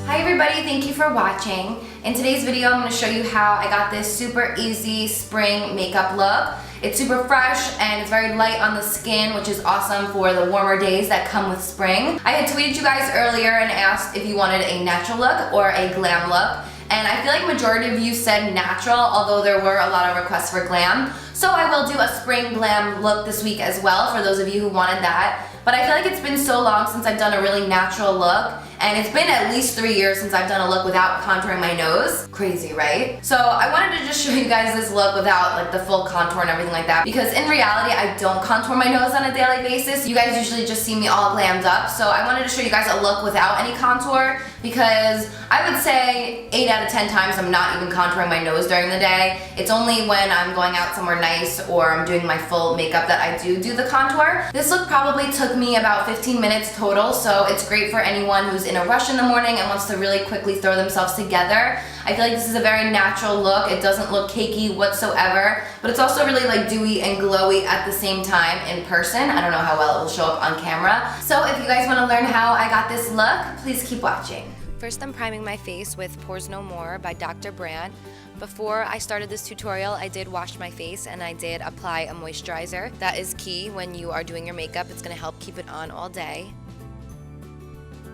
Hi everybody, thank you for watching. In today's video, I'm going to show you how I got this super easy spring makeup look. It's super fresh and it's very light on the skin, which is awesome for the warmer days that come with spring. I had tweeted you guys earlier and asked if you wanted a natural look or a glam look. And I feel like majority of you said natural, although there were a lot of requests for glam. So I will do a spring glam look this week as well for those of you who wanted that. But I feel like it's been so long since I've done a really natural look, and it's been at least 3 years since I've done a look without contouring my nose. Crazy, right? So I wanted to just show you guys this look without like the full contour and everything like that, because in reality I don't contour my nose on a daily basis. You guys usually just see me all glammed up, so I wanted to show you guys a look without any contour, because I would say 8 out of 10 times I'm not even contouring my nose during the day. It's only when I'm going out somewhere nice or I'm doing my full makeup that I do the contour. This look probably took me about 15 minutes total, so it's great for anyone who's in a rush in the morning and wants to really quickly throw themselves together. I feel like this is a very natural look. It doesn't look cakey whatsoever, but it's also really like dewy and glowy at the same time in person. I don't know how well it will show up on camera. So if you guys want to learn how I got this look, please keep watching. First, I'm priming my face with Pores No More by Dr. Brandt. Before I started this tutorial, I did wash my face and I did apply a moisturizer. That is key when you are doing your makeup. It's going to help keep it on all day.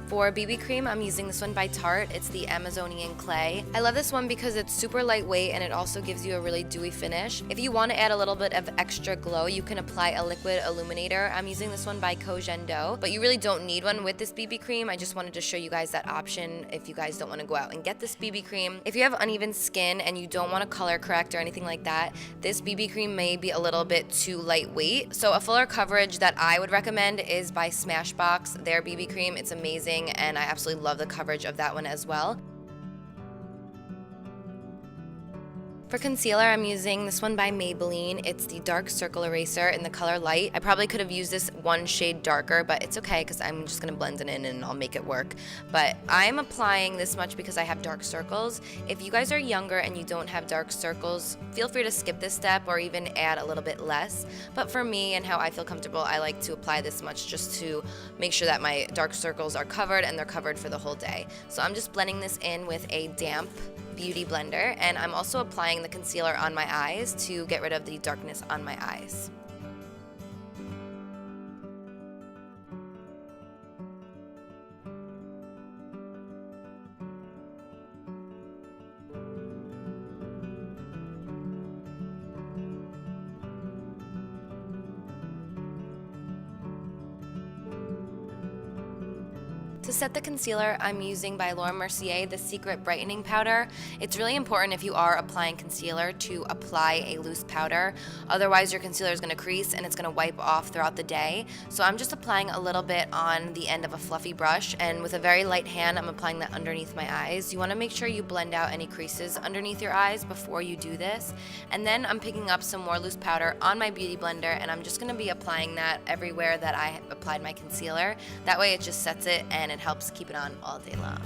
For BB cream, I'm using this one by Tarte. It's the Amazonian Clay. I love this one because it's super lightweight and it also gives you a really dewy finish. If you want to add a little bit of extra glow, you can apply a liquid illuminator. I'm using this one by Kojendo, but you really don't need one with this BB cream. I just wanted to show you guys that option if you guys don't want to go out and get this BB cream. If you have uneven skin and you don't want to color correct or anything like that, this BB cream may be a little bit too lightweight. So a fuller coverage that I would recommend is by Smashbox, their BB cream. It's amazing, and I absolutely love the coverage of that one as well. For concealer, I'm using this one by Maybelline. It's the Dark Circle Eraser in the color Light. I probably could have used this one shade darker, but it's okay because I'm just going to blend it in and I'll make it work. But I'm applying this much because I have dark circles. If you guys are younger and you don't have dark circles, feel free to skip this step or even add a little bit less. But for me and how I feel comfortable, I like to apply this much just to make sure that my dark circles are covered and they're covered for the whole day. So I'm just blending this in with a damp beauty blender, and I'm also applying the concealer on my eyes to get rid of the darkness on my eyes. To set the concealer, I'm using by Laura Mercier the Secret Brightening Powder. It's really important if you are applying concealer to apply a loose powder. Otherwise, your concealer is going to crease and it's going to wipe off throughout the day. So I'm just applying a little bit on the end of a fluffy brush, and with a very light hand, I'm applying that underneath my eyes. You want to make sure you blend out any creases underneath your eyes before you do this. And then I'm picking up some more loose powder on my beauty blender, and I'm just going to be applying that everywhere that I applied my concealer. That way it just sets it and it helps keep it on all day long.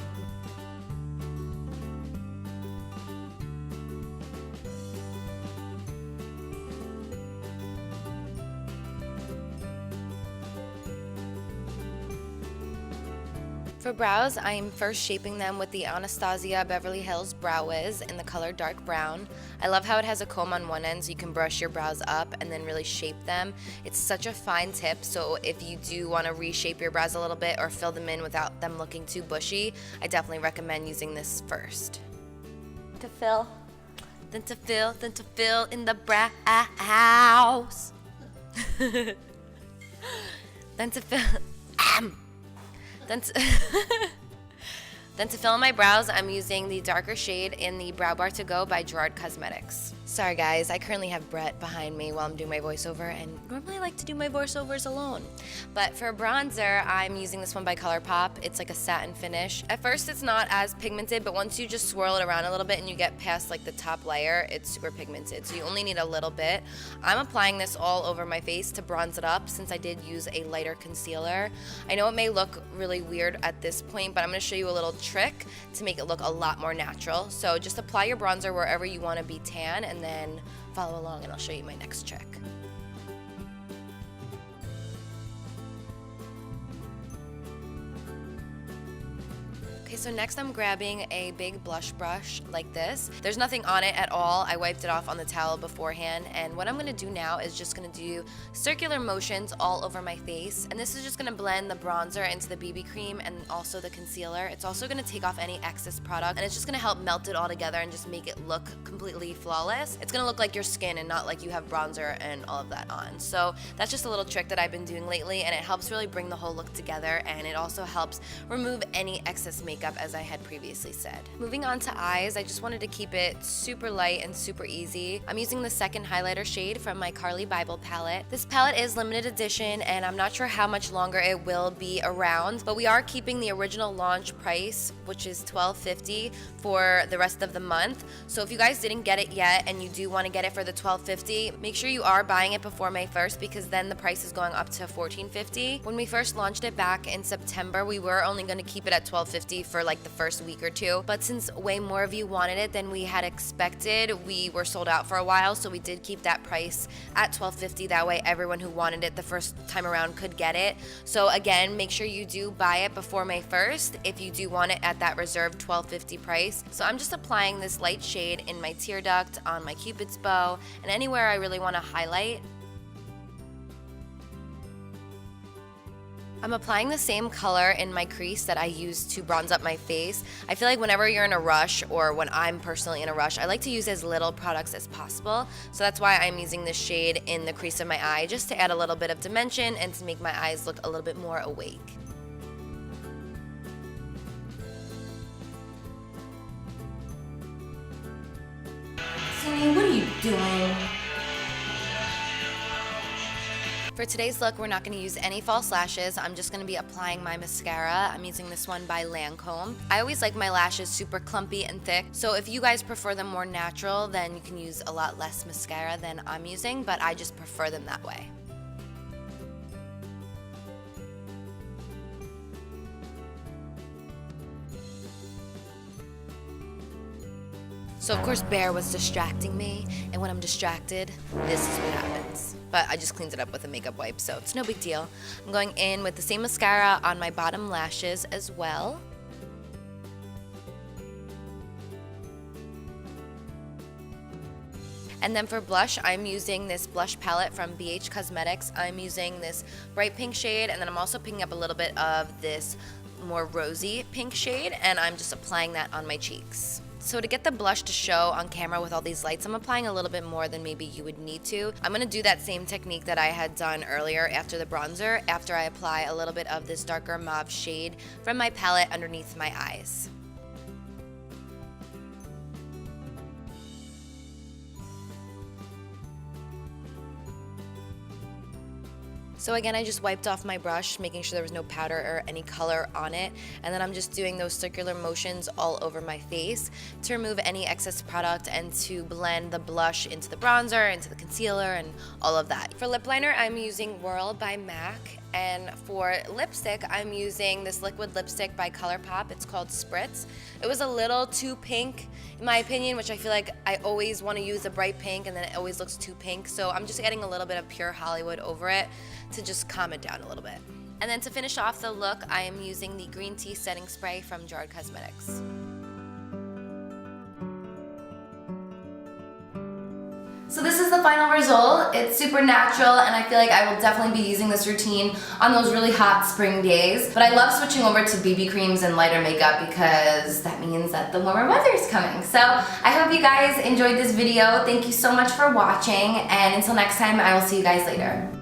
For brows, I'm first shaping them with the Anastasia Beverly Hills Brow Wiz in the color Dark Brown. I love how it has a comb on one end so you can brush your brows up and then really shape them. It's such a fine tip, so if you do want to reshape your brows a little bit or fill them in without them looking too bushy, I definitely recommend using this first. To fill, then to fill in the brows. Then to fill. Then to fill in my brows, I'm using the darker shade in the Brow Bar To Go by Gerard Cosmetics. Sorry guys, I currently have Brett behind me while I'm doing my voiceover, and normally I like to do my voiceovers alone. But for bronzer, I'm using this one by ColourPop. It's like a satin finish. At first it's not as pigmented, but once you just swirl it around a little bit and you get past like the top layer, it's super pigmented. So you only need a little bit. I'm applying this all over my face to bronze it up since I did use a lighter concealer. I know it may look really weird at this point, but I'm going to show you a little trick to make it look a lot more natural. So just apply your bronzer wherever you want to be tan, and then follow along and I'll show you my next trick. Okay, so next I'm grabbing a big blush brush like this. There's nothing on it at all. I wiped it off on the towel beforehand, and what I'm gonna do now is just gonna do circular motions all over my face, and this is just gonna blend the bronzer into the BB cream and also the concealer. It's also gonna take off any excess product, and it's just gonna help melt it all together and just make it look completely flawless. It's gonna look like your skin and not like you have bronzer and all of that on. So that's just a little trick that I've been doing lately, and it helps really bring the whole look together, and it also helps remove any excess makeup, as I had previously said. Moving on to eyes, I just wanted to keep it super light and super easy. I'm using the second highlighter shade from my Bybel palette. This palette is limited edition, and I'm not sure how much longer it will be around, but we are keeping the original launch price, which is $12.50 for the rest of the month. So if you guys didn't get it yet and you do want to get it for the $12.50, make sure you are buying it before May 1st, because then the price is going up to $14.50. When we first launched it back in September, we were only going to keep it at $12.50 for like the first week or two, but since way more of you wanted it than we had expected, we were sold out for a while, so we did keep that price at $12.50. That way everyone who wanted it the first time around could get it. So again, make sure you do buy it before May 1st if you do want it at that reserved $12.50 price. So I'm just applying this light shade in my tear duct, on my cupid's bow, and anywhere I really want to highlight. I'm applying the same color in my crease that I use to bronze up my face. I feel like whenever you're in a rush, or when I'm personally in a rush, I like to use as little products as possible. So that's why I'm using this shade in the crease of my eye, just to add a little bit of dimension and to make my eyes look a little bit more awake. Sunny, what are you doing? For today's look, we're not going to use any false lashes. I'm just going to be applying my mascara. I'm using this one by Lancome. I always like my lashes super clumpy and thick, so if you guys prefer them more natural, then you can use a lot less mascara than I'm using, but I just prefer them that way. So of course Bear was distracting me, and when I'm distracted, this is what happens. But I just cleaned it up with a makeup wipe, so it's no big deal. I'm going in with the same mascara on my bottom lashes as well. And then for blush, I'm using this blush palette from BH Cosmetics. I'm using this bright pink shade, and then I'm also picking up a little bit of this more rosy pink shade, and I'm just applying that on my cheeks. So to get the blush to show on camera with all these lights, I'm applying a little bit more than maybe you would need to. I'm going to do that same technique that I had done earlier after the bronzer, after I apply a little bit of this darker mauve shade from my palette underneath my eyes. So again, I just wiped off my brush, making sure there was no powder or any color on it, and then I'm just doing those circular motions all over my face to remove any excess product and to blend the blush into the bronzer, into the concealer, and all of that. For lip liner, I'm using Whirl by MAC. And for lipstick, I'm using this liquid lipstick by ColourPop. It's called Spritz. It was a little too pink, in my opinion, which I feel like I always want to use a bright pink, and then it always looks too pink. So I'm just adding a little bit of pure Hollywood over it to just calm it down a little bit. And then to finish off the look, I am using the green tea setting spray from Jarred Cosmetics. So this is the final result. It's super natural, and I feel like I will definitely be using this routine on those really hot spring days. But I love switching over to BB creams and lighter makeup because that means that the warmer weather is coming. So I hope you guys enjoyed this video. Thank you so much for watching, and until next time, I will see you guys later.